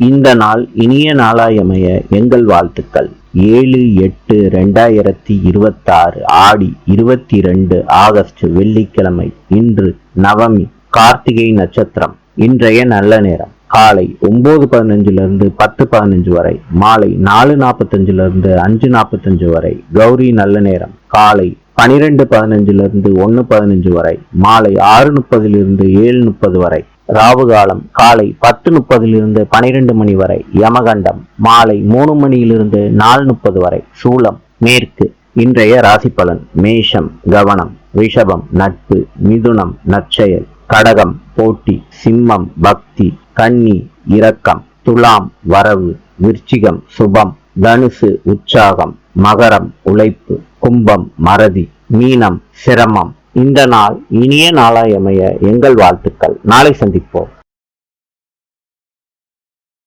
இந்த நாள் இனிய நாளாயமைய எங்கள் வாழ்த்துக்கள். 7/8/2026 ஆடி 22 ஆகஸ்ட் வெள்ளிக்கிழமை. இன்று நவமி, கார்த்திகை நட்சத்திரம். இன்றைய நல்ல நேரம் காலை 9:15 10:15 வரை, மாலை 4:45 5:45 வரை. கௌரி நல்ல நேரம் காலை 12:15 1:15 வரை, மாலை 6:30 7:30 வரை. ராவு காலம் காலை 10:30 12 மணி வரை. யமகண்டம் மாலை 3 4:30 வரை. சூலம் மேற்கு. இன்றைய ராசி பலன். மேஷம் கவனம், ரிஷபம் நட்பு, மிதுனம் நற்செயல், கடகம் போட்டி, சிம்மம் பக்தி, கன்னி இரக்கம், துலாம் வரவு, விருச்சிகம் சுபம், தனுசு உற்சாகம், மகரம் உழைப்பு, கும்பம் மறதி, மீனம் சிரமம். இந்த நாள் இனிய நாளாய் அமைய எங்கள் வாழ்த்துக்கள். நாளை சந்திப்போம்.